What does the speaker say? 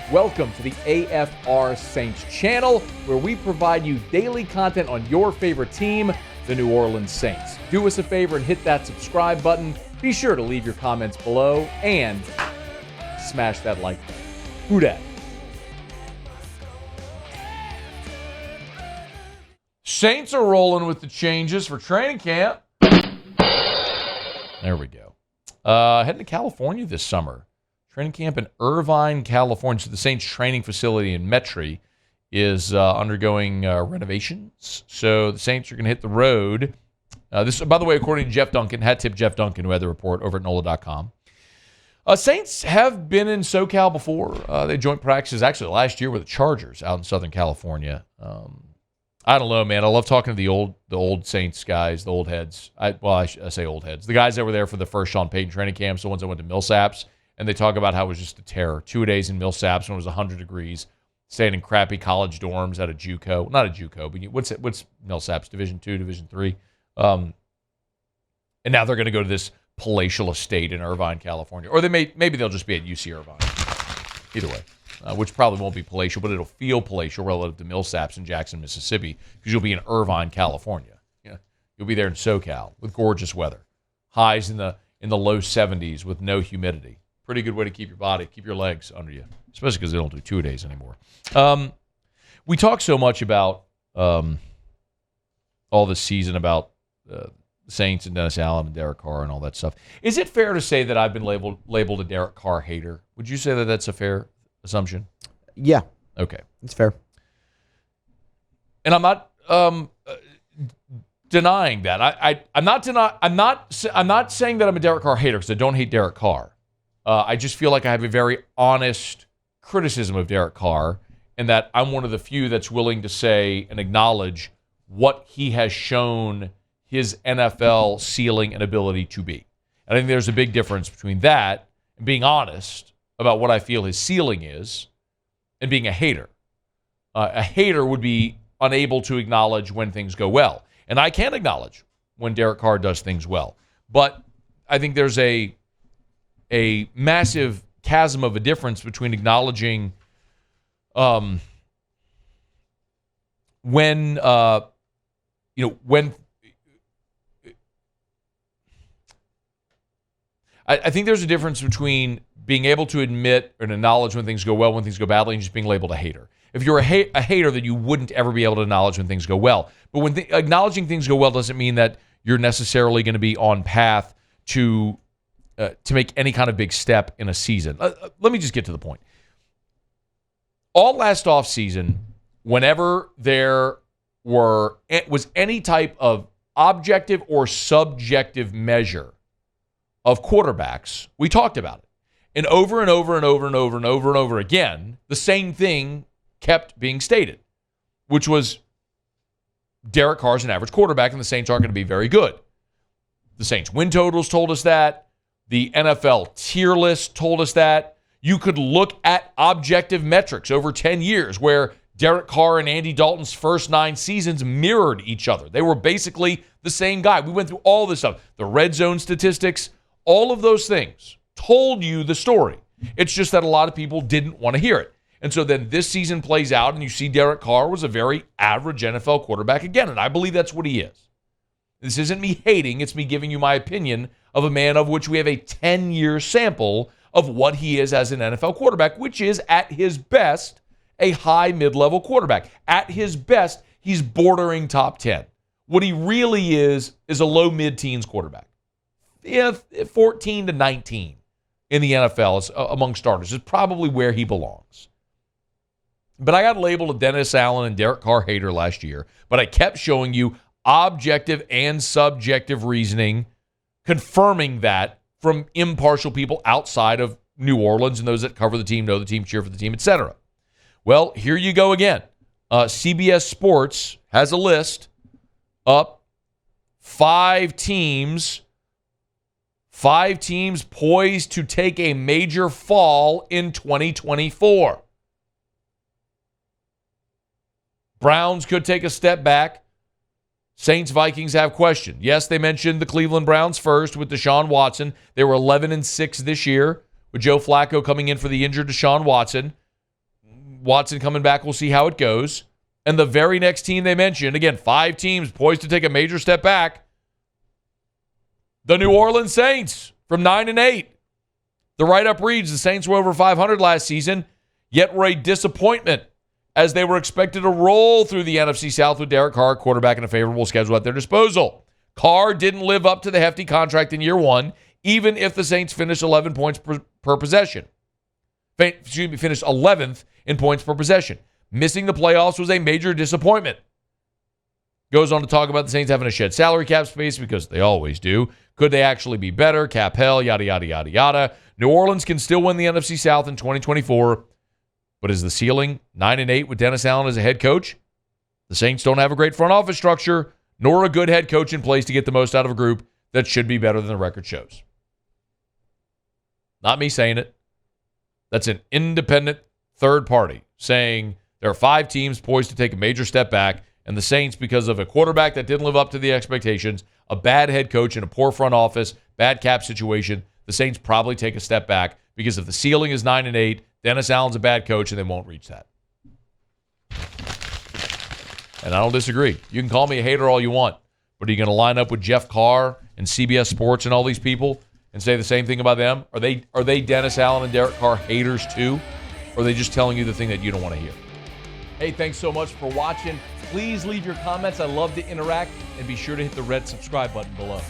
Welcome to the AFR Saints channel, where we provide you daily content on your favorite team, the New Orleans Saints. Do us a favor and hit that subscribe button. Be sure to leave your comments below and smash that like button. Who dat? Saints are rolling with the changes for training camp. There we go. Heading to California this summer. Training camp in Irvine, California. So the Saints training facility in Metairie is undergoing renovations. So the Saints are going to hit the road. This, by the way, according to Jeff Duncan, hat tip Jeff Duncan, who had the report over at NOLA.com. Saints have been in SoCal before. They joint practices actually last year with the Chargers out in Southern California. I don't know, man. I love talking to the old Saints guys, the old heads. I say old heads. The guys that were there for the first Sean Payton training camps, the ones that went to Millsaps, and they talk about how it was just a terror. 2 days in Millsaps when it was 100 degrees, staying in crappy college dorms at a JUCO. Not a JUCO, but what's Millsaps? Division II, Division III? And now they're going to go to this palatial estate in Irvine, California. Or maybe they'll just be at UC Irvine. Either way. Which probably won't be palatial, but it'll feel palatial relative to Millsaps in Jackson, Mississippi, because you'll be in Irvine, California. You'll be there in SoCal with gorgeous weather. Highs in the low 70s with no humidity. Pretty good way to keep your legs under you, especially because they don't do 2 days anymore. We talk so much about all this season about the Saints and Dennis Allen and Derek Carr and all that stuff. Is it fair to say that I've been labeled a Derek Carr hater? Would you say that that's a fair assumption? Yeah. Okay. It's fair. And I'm not denying that. I'm not saying that I'm a Derek Carr hater because I don't hate Derek Carr. I just feel like I have a very honest criticism of Derek Carr, and that I'm one of the few that's willing to say and acknowledge what he has shown his NFL ceiling and ability to be. And I think there's a big difference between that and being honest about what I feel his ceiling is and being a hater. A hater would be unable to acknowledge when things go well. And I can acknowledge when Derek Carr does things well. But I think there's a massive chasm of a difference between acknowledging when I think there's a difference between being able to admit and acknowledge when things go well, when things go badly, and just being labeled a hater. If you're a hater, then you wouldn't ever be able to acknowledge when things go well. But when acknowledging things go well doesn't mean that you're necessarily going to be on path to make any kind of big step in a season. Let me just get to the point. All last offseason, whenever there was any type of objective or subjective measure of quarterbacks, we talked about it. And over and over and over and over and over and over again, the same thing kept being stated, which was Derek Carr's an average quarterback and the Saints aren't going to be very good. The Saints win totals told us that. The NFL tier list told us that. You could look at objective metrics over 10 years where Derek Carr and Andy Dalton's first 9 seasons mirrored each other. They were basically the same guy. We went through all this stuff. The red zone statistics, all of those things told you the story. It's just that a lot of people didn't want to hear it. And so then this season plays out and you see Derek Carr was a very average NFL quarterback again, and I believe that's what he is. This isn't me hating, it's me giving you my opinion of a man of which we have a 10-year sample of what he is as an NFL quarterback, which is, at his best, a high mid-level quarterback. At his best, he's bordering top 10. What he really is a low mid-teens quarterback. 14 to 19 in the NFL among starters is probably where he belongs. But I got labeled a Dennis Allen and Derek Carr hater last year, but I kept showing you objective and subjective reasoning confirming that from impartial people outside of New Orleans and those that cover the team, know the team, cheer for the team, etc. Well, here you go again. CBS Sports has a list up. 5 teams poised to take a major fall in 2024. Browns could take a step back. Saints, Vikings have questioned. Yes, they mentioned the Cleveland Browns first with Deshaun Watson. They were 11-6 this year with Joe Flacco coming in for the injured Deshaun Watson. Watson coming back. We'll see how it goes. And the very next team they mentioned, again, 5 teams poised to take a major step back, the New Orleans Saints from 9-8. The write-up reads the Saints were over 500 last season, yet were a disappointment as they were expected to roll through the NFC South with Derek Carr, quarterback, and a favorable schedule at their disposal. Carr didn't live up to the hefty contract in year 1, even if the Saints finished 11 points per possession. Finished 11th in points per possession. Missing the playoffs was a major disappointment. Goes on to talk about the Saints having to shed salary cap space because they always do. Could they actually be better? Cap hell, yada, yada, yada, yada. New Orleans can still win the NFC South in 2024, but is the ceiling 9-8 with Dennis Allen as a head coach? The Saints don't have a great front office structure, nor a good head coach in place to get the most out of a group that should be better than the record shows. Not me saying it. That's an independent third party saying there are 5 teams poised to take a major step back, and the Saints, because of a quarterback that didn't live up to the expectations, a bad head coach and a poor front office, bad cap situation, the Saints probably take a step back because if the ceiling is 9-8, Dennis Allen's a bad coach and they won't reach that. And I don't disagree. You can call me a hater all you want, but are you going to line up with Jeff Carr and CBS Sports and all these people and say the same thing about them? Are they Dennis Allen and Derek Carr haters too? Or are they just telling you the thing that you don't want to hear? Hey, thanks so much for watching. Please leave your comments. I love to interact. And be sure to hit the red subscribe button below.